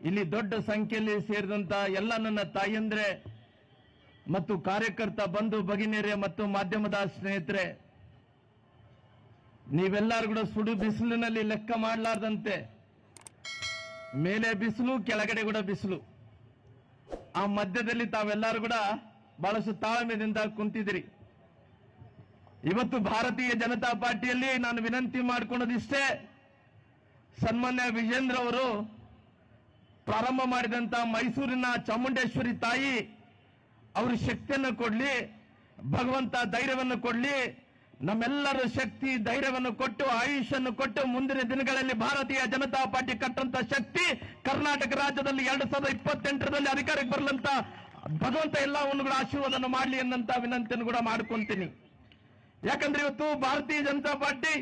ಇಲ್ಲಿ ದೊಡ್ಡ ಸಂಖ್ಯೆಯಲ್ಲಿ ಸೇರಿದಂತ ಎಲ್ಲ ನನ್ನ ತಾಯಂದ್ರೆ ಮತ್ತು ಕಾರ್ಯಕರ್ತ ಬಂಧು ಭಗಿನಿಯರೇ ಮತ್ತು ಮಾಧ್ಯಮದ ಸ್ನೇಹಿತರೆ, ನೀವೆಲ್ಲರೂ ಕೂಡ ಸುಡು ಬಿಸಿಲಿನಲ್ಲಿ ಲೆಕ್ಕ ಮಾಡಲಾರ್ದಂತೆ ಮೇಲೆ ಬಿಸಿಲು ಕೆಳಗಡೆ ಕೂಡ ಬಿಸಿಲು, ಆ ಮಧ್ಯದಲ್ಲಿ ತಾವೆಲ್ಲರೂ ಕೂಡ ಬಹಳಷ್ಟು ತಾಳ್ಮೆಯಿಂದ ಕುಂತಿದ್ದೀರಿ. ಇವತ್ತು ಭಾರತೀಯ ಜನತಾ ಪಾರ್ಟಿಯಲ್ಲಿ ನಾನು ವಿನಂತಿ ಮಾಡಿಕೊಳ್ಳೋದಿಷ್ಟೇ, ಸನ್ಮಾನ್ಯ ವಿಜೇಂದ್ರ ಅವರು ಪ್ರಾರಂಭ ಮಾಡಿದಂತ ಮೈಸೂರಿನ ಚಾಮುಂಡೇಶ್ವರಿ ತಾಯಿ ಅವರು ಶಕ್ತಿಯನ್ನು ಕೊಡ್ಲಿ, ಭಗವಂತ ಧೈರ್ಯವನ್ನು ಕೊಡ್ಲಿ, ನಮ್ಮೆಲ್ಲರ ಶಕ್ತಿ ಧೈರ್ಯವನ್ನು ಕೊಟ್ಟು ಆಯುಷನ್ನು ಕೊಟ್ಟು ಮುಂದಿನ ದಿನಗಳಲ್ಲಿ ಭಾರತೀಯ ಜನತಾ ಪಾರ್ಟಿ ಕಟ್ಟಂತ ಶಕ್ತಿ ಕರ್ನಾಟಕ ರಾಜ್ಯದಲ್ಲಿ 2028ರಲ್ಲಿ ಅಧಿಕಾರಕ್ಕೆ ಬರಲಂತ ಭಗವಂತ ಎಲ್ಲವನ್ನು ಕೂಡ ಆಶೀರ್ವಾದವನ್ನು ಮಾಡಲಿ ಅನ್ನಂತ ವಿನಂತಿಯನ್ನು ಕೂಡ ಮಾಡ್ಕೊಂತೀನಿ. ಯಾಕಂದ್ರೆ ಇವತ್ತು ಭಾರತೀಯ ಜನತಾ ಪಾರ್ಟಿ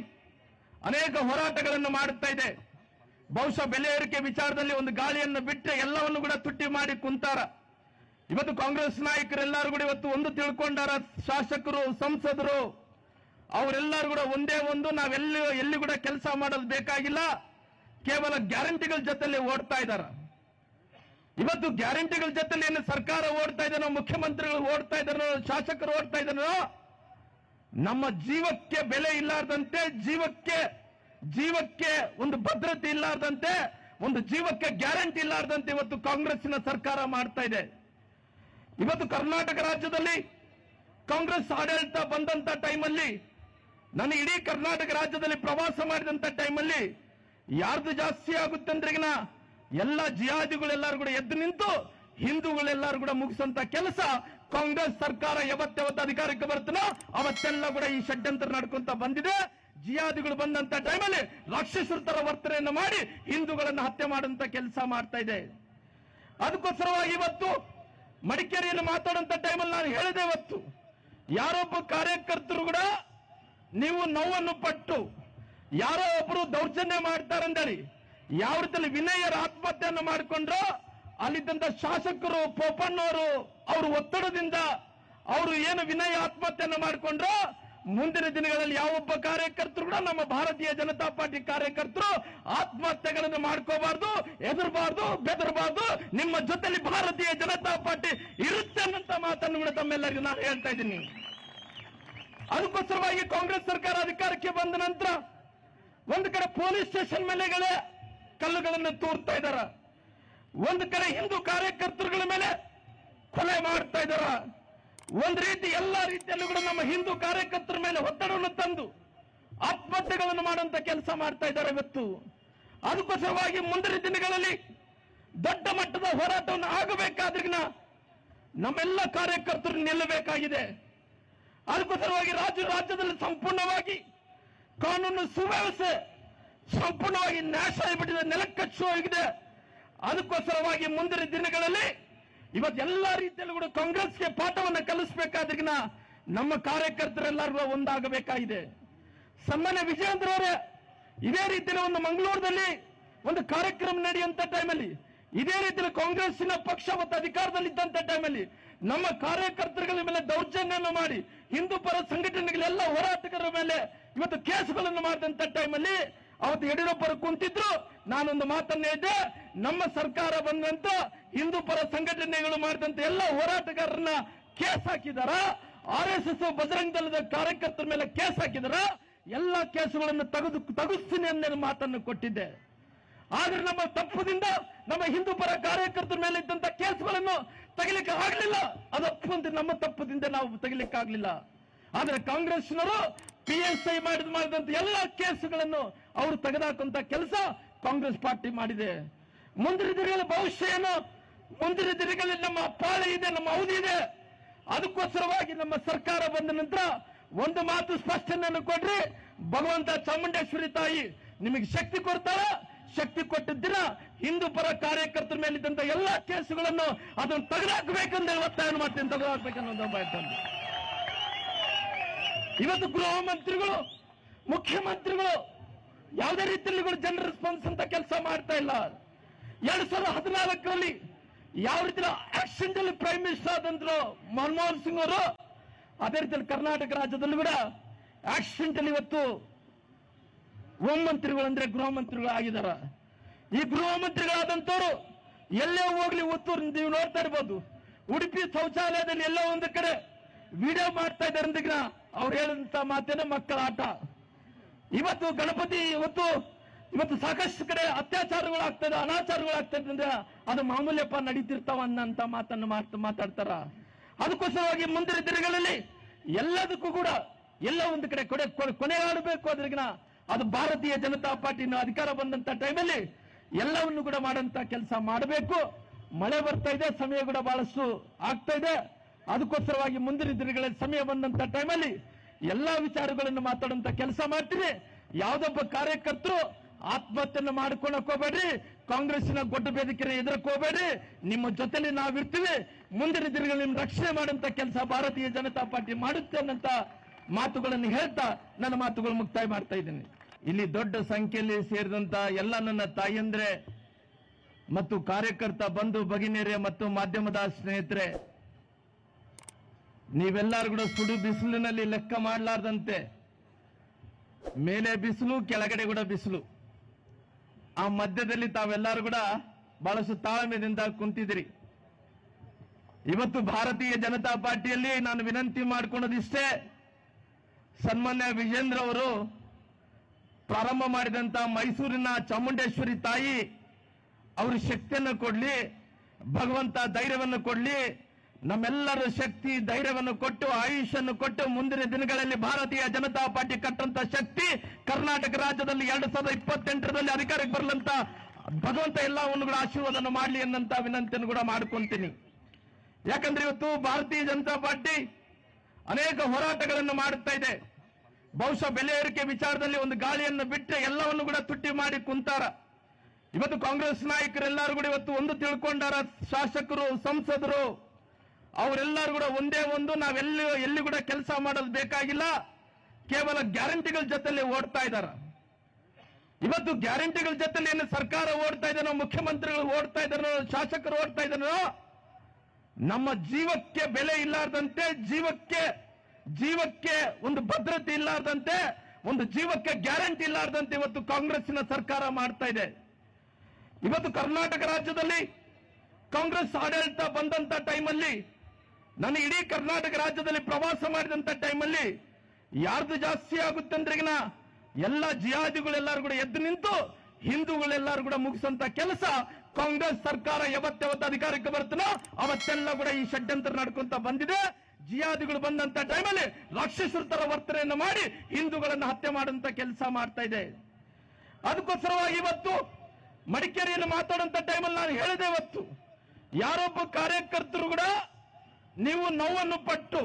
ಅನೇಕ ಹೋರಾಟಗಳನ್ನು ಮಾಡುತ್ತಾ ಇದೆ. ಬಹುಶಃ ಬೆಲೆ ಏರಿಕೆ ವಿಚಾರದಲ್ಲಿ ಒಂದು ಗಾಳಿಯನ್ನು ಬಿಟ್ಟರೆ ಎಲ್ಲವನ್ನು ಕೂಡ ತುಟ್ಟಿ ಮಾಡಿ ಕುಂತಾರ. ಇವತ್ತು ಕಾಂಗ್ರೆಸ್ ನಾಯಕರೆಲ್ಲರೂ ಕೂಡ ಇವತ್ತು ಒಂದು ತಿಳ್ಕೊಂಡಾರ, ಶಾಸಕರು ಸಂಸದರು ಅವರೆಲ್ಲರೂ ಕೂಡ ಒಂದೇ ಒಂದು, ಎಲ್ಲಿ ಕೂಡ ಕೆಲಸ ಮಾಡೋದು ಬೇಕಾಗಿಲ್ಲ, ಕೇವಲ ಗ್ಯಾರಂಟಿಗಳ ಜೊತೆಲಿ ಓಡ್ತಾ ಇದ್ದಾರೆ. ಇವತ್ತು ಗ್ಯಾರಂಟಿಗಳ ಜೊತೆಲಿ ಏನು ಸರ್ಕಾರ ಓಡ್ತಾ ಇದ್ದಾನೋ, ಮುಖ್ಯಮಂತ್ರಿಗಳು ಓಡ್ತಾ ಇದ್ದಾರೋ, ಶಾಸಕರು ಓಡ್ತಾ ಇದ್ದಾರೋ, ನಮ್ಮ ಜೀವಕ್ಕೆ ಬೆಲೆ ಇಲ್ಲಾರ್ದಂತೆ, ಜೀವಕ್ಕೆ ಒಂದು ಭದ್ರತೆ ಇಲ್ಲಾರ್ದಂತೆ, ಒಂದು ಜೀವಕ್ಕೆ ಗ್ಯಾರಂಟಿ ಇಲ್ಲಾರ್ದಂತೆ ಇವತ್ತು ಕಾಂಗ್ರೆಸ್ಸಿನ ಸರ್ಕಾರ ಮಾಡ್ತಾ ಇದೆ. ಇವತ್ತು ಕರ್ನಾಟಕ ರಾಜ್ಯದಲ್ಲಿ ಕಾಂಗ್ರೆಸ್ ಆಡಳಿತ ಬಂದಂತ ಟೈಮಲ್ಲಿ, ನಾನು ಇಡೀ ಕರ್ನಾಟಕ ರಾಜ್ಯದಲ್ಲಿ ಪ್ರವಾಸ ಮಾಡಿದಂತ ಟೈಮಲ್ಲಿ ಯಾರ್ದು ಜಾಸ್ತಿ ಆಗುತ್ತಂದ್ರೆಗಿನ ಎಲ್ಲ ಜಿಹಾದಿಗಳೆಲ್ಲರೂ ಕೂಡ ಎದ್ದು ನಿಂತು ಹಿಂದೂಗಳೆಲ್ಲರೂ ಕೂಡ ಮುಗಿಸಂತ ಕೆಲಸ ಕಾಂಗ್ರೆಸ್ ಸರ್ಕಾರ ಯಾವತ್ತು ಅಧಿಕಾರಕ್ಕೆ ಬರ್ತನೋ ಅವತ್ತೆಲ್ಲ ಕೂಡ ಈ ಷಡ್ಯಂತ್ರ ನಡ್ಕೊಂತ ಬಂದಿದೆ. ಜಿಹಾದಿಗಳು ಬಂದಂತ ಟೈಮಲ್ಲಿ ರಾಕ್ಷಸರ ತರ ವರ್ತನೆಯನ್ನು ಮಾಡಿ ಹಿಂದೂಗಳನ್ನು ಹತ್ಯೆ ಮಾಡುವಂತ ಕೆಲಸ ಮಾಡ್ತಾ ಇದೆ. ಅದಕ್ಕೋಸ್ಕರವಾಗಿ ಇವತ್ತು ಮಡಿಕೇರಿಯಲ್ಲಿ ಮಾತಾಡುವಂತ ಟೈಮಲ್ಲಿ ನಾನು ಹೇಳಿದೆ, ಇವತ್ತು ಯಾರೊಬ್ಬ ಕಾರ್ಯಕರ್ತರು ಕೂಡ ನೀವು ನೋವನ್ನು ಪಟ್ಟು ಯಾರೋ ಒಬ್ಬರು ದೌರ್ಜನ್ಯ ಮಾಡ್ತಾರಂದೇಳಿ ಯಾವ ರೀತಿಯಲ್ಲಿ ವಿನಯರ ಆತ್ಮಹತ್ಯೆಯನ್ನು ಮಾಡಿಕೊಂಡ್ರು, ಅಲ್ಲಿದ್ದಂತ ಶಾಸಕರು ಪೋಪಣ್ಣವರು ಅವರು ಒತ್ತಡದಿಂದ ಅವರು ಏನು ವಿನಯ ಆತ್ಮಹತ್ಯೆಯನ್ನು ಮಾಡಿಕೊಂಡ್ರು, ಮುಂದಿನ ದಿನಗಳಲ್ಲಿ ಯಾವೊಬ್ಬ ಕಾರ್ಯಕರ್ತರು ಕೂಡ ನಮ್ಮ ಭಾರತೀಯ ಜನತಾ ಪಾರ್ಟಿ ಕಾರ್ಯಕರ್ತರು ಆತ್ಮಹತ್ಯೆಗಳನ್ನು ಮಾಡ್ಕೋಬಾರ್ದು, ಹೆದರಬಾರ್ದು, ಬೆದರಬಾರ್ದು, ನಿಮ್ಮ ಜೊತೆಲಿ ಭಾರತೀಯ ಜನತಾ ಪಾರ್ಟಿ ಇರುತ್ತೆ ಅನ್ನಂತ ಮಾತನ್ನು ಕೂಡ ತಮ್ಮೆಲ್ಲರಿಗೂ ನಾನು ಹೇಳ್ತಾ ಇದ್ದೀನಿ. ಅದಕ್ಕೋಸ್ಕರವಾಗಿ ಕಾಂಗ್ರೆಸ್ ಸರ್ಕಾರ ಅಧಿಕಾರಕ್ಕೆ ಬಂದ ನಂತರ ಒಂದು ಕಡೆ ಪೊಲೀಸ್ ಸ್ಟೇಷನ್ ಮೇಲೆಗಳೇ ಕಲ್ಲುಗಳನ್ನು ತೂರ್ತಾ ಇದ್ದಾರ, ಒಂದು ಕಡೆ ಹಿಂದೂ ಕಾರ್ಯಕರ್ತರುಗಳ ಮೇಲೆ ಕೊಲೆ ಮಾಡ್ತಾ ಇದ್ದಾರ, ಒಂದು ರೀತಿ ಎಲ್ಲಾ ರೀತಿಯಲ್ಲೂ ಕೂಡ ನಮ್ಮ ಹಿಂದೂ ಕಾರ್ಯಕರ್ತರ ಮೇಲೆ ಒತ್ತಡವನ್ನು ತಂದು ಆತ್ಮಹತ್ಯೆಗಳನ್ನು ಮಾಡುವಂತ ಕೆಲಸ ಮಾಡ್ತಾ ಇದ್ದಾರೆ ಇವತ್ತು. ಅದಕ್ಕೋಸ್ಕರವಾಗಿ ಮುಂದಿನ ದಿನಗಳಲ್ಲಿ ದೊಡ್ಡ ಮಟ್ಟದ ಹೋರಾಟವನ್ನು ಆಗಬೇಕಾದ್ರಿಗಿನ ನಮ್ಮೆಲ್ಲ ಕಾರ್ಯಕರ್ತರು ನಿಲ್ಲಬೇಕಾಗಿದೆ. ಅದಕ್ಕೋಸ್ಕರವಾಗಿ ರಾಜ್ಯದಲ್ಲಿ ಸಂಪೂರ್ಣವಾಗಿ ಕಾನೂನು ಸುವ್ಯವಸ್ಥೆ ಸಂಪೂರ್ಣವಾಗಿ ನಾಶ ಆಗಿಬಿಟ್ಟಿದೆ, ನೆಲಕ್ಕಚ್ಚು ಹೋಗಿದೆ. ಅದಕ್ಕೋಸ್ಕರವಾಗಿ ಮುಂದಿನ ದಿನಗಳಲ್ಲಿ ಇವತ್ತೆಲ್ಲ ರೀತಿಯಲ್ಲೂ ಕೂಡ ಕಾಂಗ್ರೆಸ್ಗೆ ಪಾಠವನ್ನು ಕಲಿಸಬೇಕಾದ್ರಿಗಿನ ನಮ್ಮ ಕಾರ್ಯಕರ್ತರೆಲ್ಲರೂ ಒಂದಾಗಬೇಕಾಗಿದೆ. ಸನ್ಮಾನ್ಯ ವಿಜಯೇಂದ್ರ ಅವರೇ ಇದೇ ರೀತಿಯಲ್ಲಿ ಒಂದು ಮಂಗಳೂರಿನಲ್ಲಿ ಒಂದು ಕಾರ್ಯಕ್ರಮ ನಡೆಯುವಂತ ಟೈಮಲ್ಲಿ ಇದೇ ರೀತಿಯಲ್ಲಿ ಕಾಂಗ್ರೆಸ್ಸಿನ ಪಕ್ಷ ಮತ್ತು ಅಧಿಕಾರದಲ್ಲಿದ್ದಂತ ಟೈಮಲ್ಲಿ ನಮ್ಮ ಕಾರ್ಯಕರ್ತರುಗಳ ಮೇಲೆ ದೌರ್ಜನ್ಯವನ್ನು ಮಾಡಿ ಹಿಂದೂ ಪರ ಸಂಘಟನೆಗಳೆಲ್ಲ ಹೋರಾಟಗಾರರ ಮೇಲೆ ಇವತ್ತು ಕೇಸುಗಳನ್ನು ಮಾಡಿದಂತ ಟೈಮಲ್ಲಿ ಅವತ್ತು ಯಡಿಯೂರಪ್ಪರು ಕುಂತಿದ್ರು. ನಾನೊಂದು ಮಾತನ್ನ ಹೇಳಿದ್ದೆ, ನಮ್ಮ ಸರ್ಕಾರ ಬಂದಂತ ಹಿಂದೂ ಪರ ಸಂಘಟನೆಗಳು ಮಾಡಿದಂತ ಎಲ್ಲ ಹೋರಾಟಗಾರರನ್ನ ಕೇಸ್ ಹಾಕಿದಾರ, RSS ಬಜರಂಗ ದಳದ ಕಾರ್ಯಕರ್ತರ ಮೇಲೆ ಕೇಸ್ ಹಾಕಿದಾರ, ಎಲ್ಲ ಕೇಸುಗಳನ್ನು ತಗುಸ್ತೀನಿ ಅನ್ನೋ ಮಾತನ್ನು ಕೊಟ್ಟಿದ್ದೆ. ಆದ್ರೆ ನಮ್ಮ ತಪ್ಪದಿಂದ ನಮ್ಮ ಹಿಂದೂ ಪರ ಕಾರ್ಯಕರ್ತರ ಮೇಲೆ ಇದ್ದಂತ ಕೇಸುಗಳನ್ನು ತೆಗಿಲಿಕ್ಕೆ ಆಗಲಿಲ್ಲ. ಅದು ಒಪ್ಪಂತ ನಮ್ಮ ತಪ್ಪದಿಂದ ನಾವು ತೆಗಿಲಿಕ್ಕೆ ಆಗಲಿಲ್ಲ. ಆದ್ರೆ ಕಾಂಗ್ರೆಸ್ನವರು PSI ಮಾಡಿದಂತ ಎಲ್ಲ ಕೇಸುಗಳನ್ನು ಅವರು ತೆಗೆದುಹಾಕುವಂತ ಕೆಲಸ ಕಾಂಗ್ರೆಸ್ ಪಾರ್ಟಿ ಮಾಡಿದೆ. ಮುಂದಿನ ದಿನಗಳ ಭವಿಷ್ಯ ಏನು, ಮುಂದಿನ ದಿನಗಳಲ್ಲಿ ನಮ್ಮ ಪಾಳೆ ಇದೆ, ನಮ್ಮ ಅವಧಿ ಇದೆ. ಅದಕ್ಕೋಸ್ಕರವಾಗಿ ನಮ್ಮ ಸರ್ಕಾರ ಬಂದ ನಂತರ ಒಂದು ಮಾತು ಸ್ಪಷ್ಟನೆಯನ್ನು ಕೊಡ್ರಿ, ಭಗವಂತ ಚಾಮುಂಡೇಶ್ವರಿ ತಾಯಿ ನಿಮಗೆ ಶಕ್ತಿ ಕೊಡ್ತಾಳ. ಶಕ್ತಿ ಕೊಟ್ಟಿದ್ದ ದಿನ ಹಿಂದೂ ಪರ ಕಾರ್ಯಕರ್ತರ ಮೇಲಿದ್ದಂತ ಎಲ್ಲ ಕೇಸುಗಳನ್ನು ಅದನ್ನು ತೆಗೆದುಹಾಕಬೇಕಂತ ಒತ್ತಾಯ ಮಾಡ್ತೀನಿ, ತೆಗೆದುಹಾಕಬೇಕನ್ನೋ ಬಯಸ್ತಂದು. ಇವತ್ತು ಗೃಹ ಮಂತ್ರಿಗಳು, ಮುಖ್ಯಮಂತ್ರಿಗಳು ಯಾವುದೇ ರೀತಿಯಲ್ಲಿ ಜನರ ರೆಸ್ಪಾನ್ಸ್ ಅಂತ ಕೆಲಸ ಮಾಡ್ತಾ ಇಲ್ಲ. 2014ರಲ್ಲಿ ಯಾವ ರೀತಿ ಆಕ್ಷನ್ ಅಲ್ಲಿ ಪ್ರೈಮ್ ಮಿನಿಸ್ಟರ್ ಆದಂತರು ಮನಮೋಹನ್ ಸಿಂಗ್ ಅವರು, ಅದೇ ರೀತಿಯಲ್ಲಿ ಕರ್ನಾಟಕ ರಾಜ್ಯದಲ್ಲೂ ಕೂಡ ಆಕ್ಷನ್ ಅಲ್ಲಿ ಇವತ್ತು ಹೋಮ್ ಮಂತ್ರಿಗಳು ಅಂದ್ರೆ ಗೃಹ ಮಂತ್ರಿಗಳು ಆಗಿದ್ದಾರೆ. ಈ ಗೃಹ ಮಂತ್ರಿಗಳಾದಂತವರು ಎಲ್ಲೇ ಹೋಗ್ಲಿ ಇವತ್ತು ನೀವು ನೋಡ್ತಾ ಇರ್ಬೋದು, ಉಡುಪಿ ಶೌಚಾಲಯದಲ್ಲಿ ಎಲ್ಲೋ ಒಂದು ಕಡೆ ವಿಡಿಯೋ ಮಾಡ್ತಾ ಇದ್ದಾರೆ ಅಂದಿಗ್ನ ಅವ್ರು ಹೇಳಿದಂತ ಮಾತೇನೆ ಮಕ್ಕಳ ಆಟ. ಇವತ್ತು ಗಣಪತಿ ಇವತ್ತು ಸಾಕಷ್ಟು ಕಡೆ ಅತ್ಯಾಚಾರಗಳಾಗ್ತದೆ, ಅನಾಚಾರಗಳಾಗ್ತದೆ ಅಂದ್ರೆ ಅದು ಮಾಮೂಲಿಯಪ್ಪ ನಡೀತಿರ್ತಾವ ಅನ್ನಂತ ಮಾತನ್ನು ಮಾತಾಡ್ತಾರ. ಅದಕ್ಕೋಸ್ಕರವಾಗಿ ಮುಂದಿನ ದಿನಗಳಲ್ಲಿ ಎಲ್ಲದಕ್ಕೂ ಕೂಡ ಎಲ್ಲ ಒಂದು ಕಡೆ ಕೊನೆಗಾಡಬೇಕು. ಅದ್ರಿಗಿನ ಅದು ಭಾರತೀಯ ಜನತಾ ಪಾರ್ಟಿನ ಅಧಿಕಾರ ಬಂದಂತ ಟೈಮಲ್ಲಿ ಎಲ್ಲವನ್ನು ಕೂಡ ಮಾಡಂತ ಕೆಲಸ ಮಾಡಬೇಕು. ಮಳೆ ಬರ್ತಾ ಇದೆ, ಸಮಯ ಕೂಡ ಬಹಳಷ್ಟು ಆಗ್ತಾ ಇದೆ. ಅದಕ್ಕೋಸ್ಕರವಾಗಿ ಮುಂದಿನ ದಿನಗಳಲ್ಲಿ ಸಮಯ ಬಂದಂತ ಟೈಮಲ್ಲಿ ಎಲ್ಲಾ ವಿಚಾರಗಳನ್ನು ಮಾತಾಡುವಂತ ಕೆಲಸ ಮಾಡ್ತೀವಿ. ಯಾವುದೊಬ್ಬ ಕಾರ್ಯಕರ್ತರು ಆತ್ಮಹತ್ಯೆಯನ್ನು ಮಾಡ್ಕೊಳಕ್ ಹೋಗ್ಬೇಡ್ರಿ, ಕಾಂಗ್ರೆಸ್ಸಿನ ಗೊಡ್ಡ ಬೇದಿಕೆಯನ್ನು ಎದುರಕ್ಕೆ ಹೋಗ್ಬೇಡ್ರಿ, ನಿಮ್ಮ ಜೊತೆಲಿ ನಾವಿರ್ತೀವಿ. ಮುಂದಿನ ದಿನಗಳಲ್ಲಿ ನಿಮ್ಮ ರಕ್ಷಣೆ ಮಾಡುವಂತ ಕೆಲಸ ಭಾರತೀಯ ಜನತಾ ಪಾರ್ಟಿ ಮಾಡುತ್ತೆ ಅನ್ನಂತ ಮಾತುಗಳನ್ನು ಹೇಳ್ತಾ ನನ್ನ ಮಾತುಗಳು ಮುಕ್ತಾಯ ಮಾಡ್ತಾ ಇದ್ದೀನಿ. ಇಲ್ಲಿ ದೊಡ್ಡ ಸಂಖ್ಯೆಯಲ್ಲಿ ಸೇರಿದಂತ ಎಲ್ಲ ನನ್ನ ತಾಯಂದ್ರೆ ಮತ್ತು ಕಾರ್ಯಕರ್ತ ಬಂಧು ಭಗಿನಿಯರೇ ಮತ್ತು ಮಾಧ್ಯಮದ ಸ್ನೇಹಿತರೆ, ನೀವೆಲ್ಲರೂ ಕೂಡ ಸುಡು ಬಿಸಿಲಿನಲ್ಲಿ ಲೆಕ್ಕ ಮಾಡಲಾರ್ದಂತೆ ಮೇಲೆ ಬಿಸಿಲು, ಕೆಳಗಡೆ ಕೂಡ ಬಿಸಿಲು, ಆ ಮಧ್ಯದಲ್ಲಿ ತಾವೆಲ್ಲರೂ ಕೂಡ ಬಹಳಷ್ಟು ತಾಳ್ಮೆಯಿಂದ ಕುಂತಿದ್ದೀರಿ. ಇವತ್ತು ಭಾರತೀಯ ಜನತಾ ಪಾರ್ಟಿಯಲ್ಲಿ ನಾನು ವಿನಂತಿ ಮಾಡಿಕೊಳ್ಳೋದಿಷ್ಟೇ, ಸನ್ಮಾನ್ಯ ವಿಜೇಂದ್ರ ಅವರು ಪ್ರಾರಂಭ ಮಾಡಿದಂತ ಮೈಸೂರಿನ ಚಾಮುಂಡೇಶ್ವರಿ ತಾಯಿ ಅವರು ಶಕ್ತಿಯನ್ನು ಕೊಡ್ಲಿ, ಭಗವಂತ ಧೈರ್ಯವನ್ನು ಕೊಡ್ಲಿ, ನಮ್ಮೆಲ್ಲರ ಶಕ್ತಿ ಧೈರ್ಯವನ್ನು ಕೊಟ್ಟು ಆಯುಷನ್ನು ಕೊಟ್ಟು ಮುಂದಿನ ದಿನಗಳಲ್ಲಿ ಭಾರತೀಯ ಜನತಾ ಪಾರ್ಟಿ ಕಟ್ಟಂತ ಶಕ್ತಿ ಕರ್ನಾಟಕ ರಾಜ್ಯದಲ್ಲಿ 2028ರಲ್ಲಿ ಅಧಿಕಾರಕ್ಕೆ ಬರಲಂತ ಭಗವಂತ ಎಲ್ಲವನ್ನು ಕೂಡ ಆಶೀರ್ವಾದವನ್ನು ಮಾಡಲಿ ಅನ್ನಂತ ವಿನಂತಿಯನ್ನು ಕೂಡ ಮಾಡ್ಕೊಂತೀನಿ. ಯಾಕಂದ್ರೆ ಇವತ್ತು ಭಾರತೀಯ ಜನತಾ ಪಾರ್ಟಿ ಅನೇಕ ಹೋರಾಟಗಳನ್ನು ಮಾಡುತ್ತಾ ಇದೆ. ಬಹುಶಃ ಬೆಲೆ ಏರಿಕೆ ವಿಚಾರದಲ್ಲಿ ಒಂದು ಗಾಳಿಯನ್ನು ಬಿಟ್ಟರೆ ಎಲ್ಲವನ್ನು ಕೂಡ ತುಟ್ಟಿ ಮಾಡಿ ಕುಂತಾರ. ಇವತ್ತು ಕಾಂಗ್ರೆಸ್ ನಾಯಕರೆಲ್ಲರೂ ಕೂಡ ಇವತ್ತು ಒಂದು ತಿಳ್ಕೊಂಡಾರ, ಶಾಸಕರು ಸಂಸದರು ಅವರೆಲ್ಲರೂ ಕೂಡ ಒಂದೇ ಒಂದು, ಎಲ್ಲಿ ಕೂಡ ಕೆಲಸ ಮಾಡೋದು ಬೇಕಾಗಿಲ್ಲ, ಕೇವಲ ಗ್ಯಾರಂಟಿಗಳ ಜೊತೆಲಿ ಓಡ್ತಾ ಇದ್ದಾರ. ಇವತ್ತು ಗ್ಯಾರಂಟಿಗಳ ಜೊತೆಲಿ ಏನು ಸರ್ಕಾರ ಓಡ್ತಾ ಇದ್ದಾನೋ, ಮುಖ್ಯಮಂತ್ರಿಗಳು ಓಡ್ತಾ ಇದ್ದಾರೋ, ಶಾಸಕರು ಓಡ್ತಾ ಇದ್ದಾರೋ, ನಮ್ಮ ಜೀವಕ್ಕೆ ಬೆಲೆ ಇಲ್ಲಾರ್ದಂತೆ, ಜೀವಕ್ಕೆ ಒಂದು ಭದ್ರತೆ ಇಲ್ಲಾರ್ದಂತೆ, ಒಂದು ಜೀವಕ್ಕೆ ಗ್ಯಾರಂಟಿ ಇಲ್ಲಾರ್ದಂತೆ ಇವತ್ತು ಕಾಂಗ್ರೆಸ್ಸಿನ ಸರ್ಕಾರ ಮಾಡ್ತಾ ಇದೆ. ಇವತ್ತು ಕರ್ನಾಟಕ ರಾಜ್ಯದಲ್ಲಿ ಕಾಂಗ್ರೆಸ್ ಆಡಳಿತ ಬಂದಂತ ಟೈಮಲ್ಲಿ, ನಾನು ಇಡೀ ಕರ್ನಾಟಕ ರಾಜ್ಯದಲ್ಲಿ ಪ್ರವಾಸ ಮಾಡಿದಂತ ಟೈಮಲ್ಲಿ ಯಾರ್ದು ಜಾಸ್ತಿ ಆಗುತ್ತೆ ಅಂದ್ರೆಗಿನ ಎಲ್ಲ ಜಿಹಾದಿಗಳೆಲ್ಲರೂ ಕೂಡ ಎದ್ದು ನಿಂತು ಹಿಂದೂಗಳೆಲ್ಲರೂ ಕೂಡ ಮುಗಿಸಂತ ಕೆಲಸ ಕಾಂಗ್ರೆಸ್ ಸರ್ಕಾರ ಯಾವತ್ತು ಅಧಿಕಾರಕ್ಕೆ ಬರ್ತನೋ ಅವತ್ತೆಲ್ಲ ಕೂಡ ಈ ಷಡ್ಯಂತ್ರ ನಡ್ಕೊಂತ ಬಂದಿದೆ. ಜಿಹಾದಿಗಳು ಬಂದಂತ ಟೈಮಲ್ಲಿ ರಾಕ್ಷಸರ ತರ ವರ್ತನೆಯನ್ನು ಮಾಡಿ ಹಿಂದೂಗಳನ್ನು ಹತ್ಯೆ ಮಾಡುವಂತ ಕೆಲಸ ಮಾಡ್ತಾ ಇದೆ. ಅದಕ್ಕೋಸ್ಕರವಾಗಿ ಇವತ್ತು ಮಡಿಕೇರಿಯಲ್ಲಿ ಮಾತಾಡುವಂತ ಟೈಮಲ್ಲಿ ನಾನು ಹೇಳಿದೆ, ಇವತ್ತು ಯಾರೊಬ್ಬ ಕಾರ್ಯಕರ್ತರು ಕೂಡ ನೀವು ನೋವನ್ನು ಪಟ್ಟು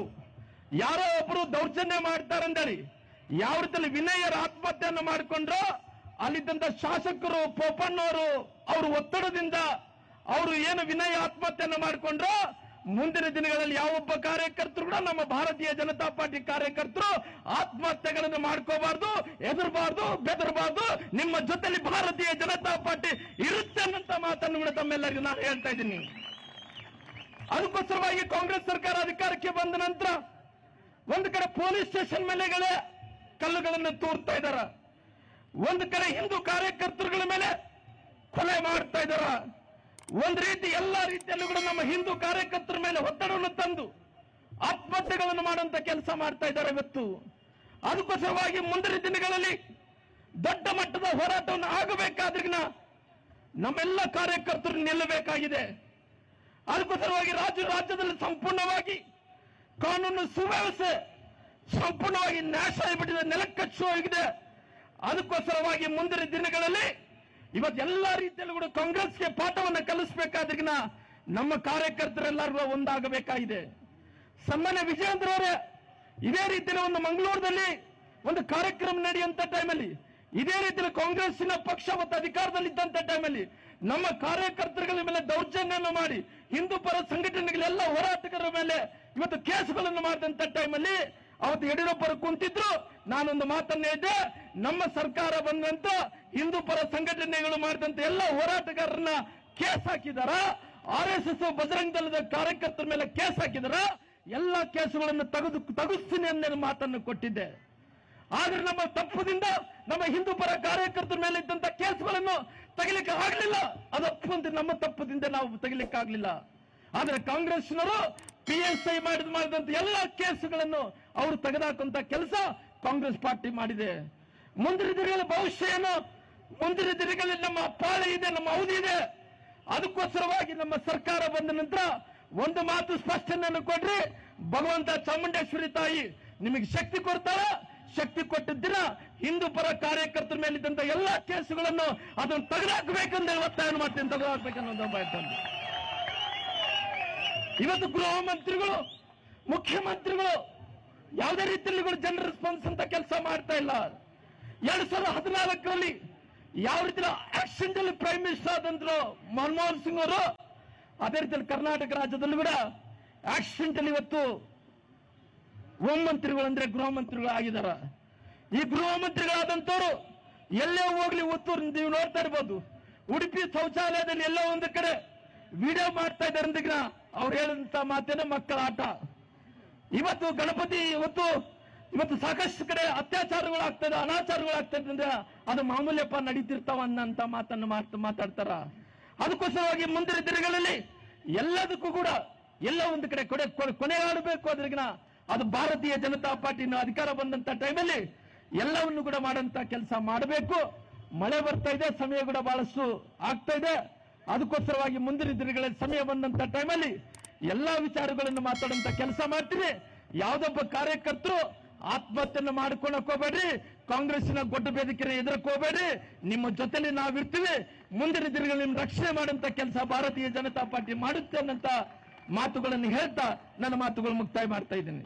ಯಾರೋ ಒಬ್ರು ದೌರ್ಜನ್ಯ ಮಾಡ್ತಾರಂದೇಳಿ ಯಾವ ರೀತಿಯಲ್ಲಿ ವಿನಯರ ಆತ್ಮಹತ್ಯೆಯನ್ನು ಮಾಡಿಕೊಂಡ್ರು, ಅಲ್ಲಿದ್ದಂತ ಶಾಸಕರು ಪೋಪಣ್ಣವರು ಅವ್ರ ಒತ್ತಡದಿಂದ ಅವರು ಏನು ವಿನಯ ಆತ್ಮಹತ್ಯೆಯನ್ನು ಮಾಡಿಕೊಂಡ್ರು, ಮುಂದಿನ ದಿನಗಳಲ್ಲಿ ಯಾವೊಬ್ಬ ಕಾರ್ಯಕರ್ತರು ಕೂಡ ನಮ್ಮ ಭಾರತೀಯ ಜನತಾ ಪಾರ್ಟಿ ಕಾರ್ಯಕರ್ತರು ಆತ್ಮಹತ್ಯೆಗಳನ್ನು ಮಾಡ್ಕೋಬಾರ್ದು, ಹೆದರಬಾರ್ದು, ಬೆದರಬಾರ್ದು, ನಿಮ್ಮ ಜೊತೆಲಿ ಭಾರತೀಯ ಜನತಾ ಪಾರ್ಟಿ ಇರುತ್ತೆ ಅನ್ನಂತ ಮಾತನ್ನು ಕೂಡ ತಮ್ಮೆಲ್ಲರಿಗೂ ನಾನು ಹೇಳ್ತಾ ಇದ್ದೀನಿ. ಅದಕ್ಕೋಸ್ಕರವಾಗಿ ಕಾಂಗ್ರೆಸ್ ಸರ್ಕಾರ ಅಧಿಕಾರಕ್ಕೆ ಬಂದ ನಂತರ ಒಂದು ಕಡೆ ಪೊಲೀಸ್ ಸ್ಟೇಷನ್ ಮೇಲೆಗಳೇ ಕಲ್ಲುಗಳನ್ನು ತೂರ್ತಾ ಇದ್ದಾರ, ಒಂದು ಕಡೆ ಹಿಂದೂ ಕಾರ್ಯಕರ್ತರುಗಳ ಮೇಲೆ ಕೊಲೆ ಮಾಡ್ತಾ ಇದ್ದಾರ, ಒಂದು ರೀತಿ ಎಲ್ಲಾ ರೀತಿಯಲ್ಲೂ ಕೂಡ ನಮ್ಮ ಹಿಂದೂ ಕಾರ್ಯಕರ್ತರ ಮೇಲೆ ಒತ್ತಡವನ್ನು ತಂದು ಆತ್ಮಹತ್ಯೆಗಳನ್ನು ಮಾಡುವಂತ ಕೆಲಸ ಮಾಡ್ತಾ ಇದ್ದಾರೆ ಇವತ್ತು. ಅದಕ್ಕೋಸ್ಕರವಾಗಿ ಮುಂದಿನ ದಿನಗಳಲ್ಲಿ ದೊಡ್ಡ ಮಟ್ಟದ ಹೋರಾಟವನ್ನು ಆಗಬೇಕಾದ್ರಿಗಿನ ನಮ್ಮೆಲ್ಲ ಕಾರ್ಯಕರ್ತರು ನಿಲ್ಲಬೇಕಾಗಿದೆ. ಅದಕ್ಕೋಸ್ಕರವಾಗಿ ರಾಜ್ಯದಲ್ಲಿ ಸಂಪೂರ್ಣವಾಗಿ ಕಾನೂನು ಸುವ್ಯವಸ್ಥೆ ಸಂಪೂರ್ಣವಾಗಿ ನಾಶ ಆಗಿಬಿಟ್ಟಿದೆ, ನೆಲಕ್ಕಚ್ಚು ಹೋಗಿದೆ. ಅದಕ್ಕೋಸ್ಕರವಾಗಿ ಮುಂದಿನ ದಿನಗಳಲ್ಲಿ ಇವತ್ತೆಲ್ಲಾ ರೀತಿಯಲ್ಲೂ ಕೂಡ ಕಾಂಗ್ರೆಸ್ಗೆ ಪಾಠವನ್ನು ಕಲಿಸಬೇಕಾದ್ರಿಗಿನ ನಮ್ಮ ಕಾರ್ಯಕರ್ತರೆಲ್ಲರೂ ಒಂದಾಗಬೇಕಾಗಿದೆ. ಸನ್ಮಾನ್ಯ ವಿಜಯೇಂದ್ರ ಅವರೇ ಇದೇ ರೀತಿಯಲ್ಲಿ ಒಂದು ಮಂಗಳೂರಿನಲ್ಲಿ ಒಂದು ಕಾರ್ಯಕ್ರಮ ನಡೆಯುವಂತ ಟೈಮಲ್ಲಿ ಇದೇ ರೀತಿಯಲ್ಲಿ ಕಾಂಗ್ರೆಸ್ಸಿನ ಪಕ್ಷ ಮತ್ತು ಅಧಿಕಾರದಲ್ಲಿದ್ದಂತ ಟೈಮಲ್ಲಿ ನಮ್ಮ ಕಾರ್ಯಕರ್ತರುಗಳ ಮೇಲೆ ದೌರ್ಜನ್ಯವನ್ನು ಮಾಡಿ ಹಿಂದೂ ಪರ ಸಂಘಟನೆಗಳೆಲ್ಲ ಹೋರಾಟಗಾರರ ಮೇಲೆ ಇವತ್ತು ಕೇಸುಗಳನ್ನು ಮಾಡಿದಂತ ಟೈಮಲ್ಲಿ ಅವತ್ತು ಯಡಿಯೂರಪ್ಪರು ಕುಂತಿದ್ರು. ನಾನೊಂದು ಮಾತನ್ನ ಹೇಳಿದ್ದೆ, ನಮ್ಮ ಸರ್ಕಾರ ಬಂದಂತ ಹಿಂದೂ ಪರ ಸಂಘಟನೆಗಳು ಮಾಡಿದಂತ ಎಲ್ಲ ಹೋರಾಟಗಾರರನ್ನ ಕೇಸ್ ಹಾಕಿದಾರ, RSS ಬಜರಂಗ ದಳದ ಕಾರ್ಯಕರ್ತರ ಮೇಲೆ ಕೇಸ್ ಹಾಕಿದಾರ, ಎಲ್ಲ ಕೇಸುಗಳನ್ನು ತೆಗೆಸ್ತೀನಿ ಅನ್ನೋ ಮಾತನ್ನು ಕೊಟ್ಟಿದ್ದೆ. ಆದ್ರೆ ನಮ್ಮ ತಪ್ಪದಿಂದ ನಮ್ಮ ಹಿಂದೂ ಪರ ಕಾರ್ಯಕರ್ತರ ಮೇಲೆ ಇದ್ದಂತ ಕೇಸುಗಳನ್ನು ತೆಗಿಲಿಕ್ಕೆ ಆಗ್ಲಿಲ್ಲ. ಅದು ಒಪ್ಪಂತ ನಮ್ಮ ತಪ್ಪದಿಂದ ನಾವು ತೆಗಿಲಿಕ್ಕೆ ಆಗ್ಲಿಲ್ಲ. ಆದ್ರೆ ಕಾಂಗ್ರೆಸ್ನವರು PSI ಮಾಡಿದಂತ ಎಲ್ಲ ಕೇಸುಗಳನ್ನು ಅವರು ತೆಗೆದಾಕುವಂತ ಕೆಲಸ ಕಾಂಗ್ರೆಸ್ ಪಾರ್ಟಿ ಮಾಡಿದೆ. ಮುಂದಿನ ದಿನಗಳ ಭವಿಷ್ಯ ಏನು, ಮುಂದಿನ ದಿನಗಳಲ್ಲಿ ನಮ್ಮ ಪಾಳೆ ಇದೆ, ನಮ್ಮ ಅವಧಿ ಇದೆ. ಅದಕ್ಕೋಸ್ಕರವಾಗಿ ನಮ್ಮ ಸರ್ಕಾರ ಬಂದ ನಂತರ ಒಂದು ಮಾತು ಸ್ಪಷ್ಟನೆಯನ್ನು ಕೊಡ್ರಿ, ಭಗವಂತ ಚಾಮುಂಡೇಶ್ವರಿ ತಾಯಿ ನಿಮಗೆ ಶಕ್ತಿ ಕೊಡ್ತಾಳ. ಶಕ್ತಿ ಕೊಟ್ಟಿದ್ದ ದಿನ ಹಿಂದೂ ಪರ ಕಾರ್ಯಕರ್ತರ ಮೇಲಿದ್ದಂತ ಎಲ್ಲಾ ಕೇಸುಗಳನ್ನು ಅದನ್ನು ತೆಗೆದುಹಾಕಬೇಕಂತ ಒತ್ತಾಯ ಮಾಡ್ತೀನಿ, ತೆಗೆದುಹಾಕಬೇಕನ್ನೋ ಬಯಸ್ತಂದು. ಇವತ್ತು ಗೃಹ ಮಂತ್ರಿಗಳು, ಮುಖ್ಯಮಂತ್ರಿಗಳು ಯಾವುದೇ ರೀತಿಯಲ್ಲಿ ಜನರ ರೆಸ್ಪಾನ್ಸ್ ಅಂತ ಕೆಲಸ ಮಾಡ್ತಾ ಇಲ್ಲ. 2014ರಲ್ಲಿ ಯಾವ ರೀತಿ ಆಕ್ಷನ್ ಅಲ್ಲಿ ಪ್ರೈಮ್ ಮಿನಿಸ್ಟರ್ ಆದಂತರು ಮನಮೋಹನ್ ಸಿಂಗ್ ಅವರು, ಅದೇ ರೀತಿಯಲ್ಲಿ ಕರ್ನಾಟಕ ರಾಜ್ಯದಲ್ಲೂ ಕೂಡ ಆಕ್ಸಿಡೆಂಟ್ ಅಲ್ಲಿ ಇವತ್ತು ಹೋಮ್ ಮಂತ್ರಿಗಳು ಅಂದ್ರೆ ಗೃಹ ಮಂತ್ರಿಗಳು ಆಗಿದ್ದಾರೆ. ಈ ಗೃಹ ಮಂತ್ರಿಗಳಾದಂತವ್ರು ಎಲ್ಲೇ ಹೋಗ್ಲಿ ಒತ್ತೂರು ನೀವು ನೋಡ್ತಾ ಇರ್ಬೋದು, ಉಡುಪಿ ಶೌಚಾಲಯದಲ್ಲಿ ಎಲ್ಲೋ ಒಂದು ಕಡೆ ವಿಡಿಯೋ ಮಾಡ್ತಾ ಇದ್ದಾರೆ ಅಂದಿಗ್ನ ಅವ್ರು ಹೇಳಿದಂತ ಮಾತೇನೆ ಮಕ್ಕಳ ಆಟ. ಇವತ್ತು ಗಣಪತಿ ಇವತ್ತು ಸಾಕಷ್ಟು ಕಡೆ ಅತ್ಯಾಚಾರಗಳು ಆಗ್ತದೆ, ಅನಾಚಾರಗಳು ಆಗ್ತದೆ ಅಂದ್ರೆ ಅದು ಮಾಮೂಲಿಯಪ್ಪ ನಡೀತಿರ್ತಾವ ಅನ್ನಂತ ಮಾತನ್ನು ಮಾತಾಡ್ತಾರ. ಅದಕ್ಕೋಸ್ಕರವಾಗಿ ಮುಂದಿನ ದಿನಗಳಲ್ಲಿ ಎಲ್ಲದಕ್ಕೂ ಕೂಡ ಎಲ್ಲ ಒಂದು ಕಡೆ ಕೊನೆಗಾಡಬೇಕು. ಅದ್ರಿಗಿನ ಅದು ಭಾರತೀಯ ಜನತಾ ಪಾರ್ಟಿನ ಅಧಿಕಾರ ಬಂದಂತ ಟೈಮಲ್ಲಿ ಎಲ್ಲವನ್ನು ಕೂಡ ಮಾಡಂತ ಕೆಲಸ ಮಾಡಬೇಕು. ಮಳೆ ಬರ್ತಾ ಇದೆ, ಸಮಯ ಕೂಡ ಬಹಳಷ್ಟು ಆಗ್ತಾ ಇದೆ. ಅದಕ್ಕೋಸ್ಕರವಾಗಿ ಮುಂದಿನ ದಿನಗಳಲ್ಲಿ ಸಮಯ ಬಂದಂತ ಟೈಮಲ್ಲಿ ಎಲ್ಲಾ ವಿಚಾರಗಳನ್ನು ಮಾತಾಡುವಂತ ಕೆಲಸ ಮಾಡ್ತೀವಿ. ಯಾವ್ದೊಬ್ಬ ಕಾರ್ಯಕರ್ತರು ಆತ್ಮಹತ್ಯೆಯನ್ನು ಮಾಡ್ಕೊಳಕ್ ಹೋಗ್ಬೇಡ್ರಿ, ಕಾಂಗ್ರೆಸ್ಸಿನ ಗೊಡ್ಡ ಬೇದಿಕೆನ ಎದುರಕ್ಕೆ ಹೋಗ್ಬೇಡ್ರಿ, ನಿಮ್ಮ ಜೊತೆಲಿ ನಾವಿರ್ತೀವಿ. ಮುಂದಿನ ದಿನಗಳಲ್ಲಿ ನಿಮ್ಮ ರಕ್ಷಣೆ ಮಾಡುವಂತ ಕೆಲಸ ಭಾರತೀಯ ಜನತಾ ಪಾರ್ಟಿ ಮಾಡುತ್ತೆ ಅನ್ನಂತ ಮಾತುಗಳನ್ನು ಹೇಳ್ತಾ ನನ್ನ ಮಾತುಗಳು ಮುಕ್ತಾಯ ಮಾಡ್ತಾ ಇದ್ದೀನಿ.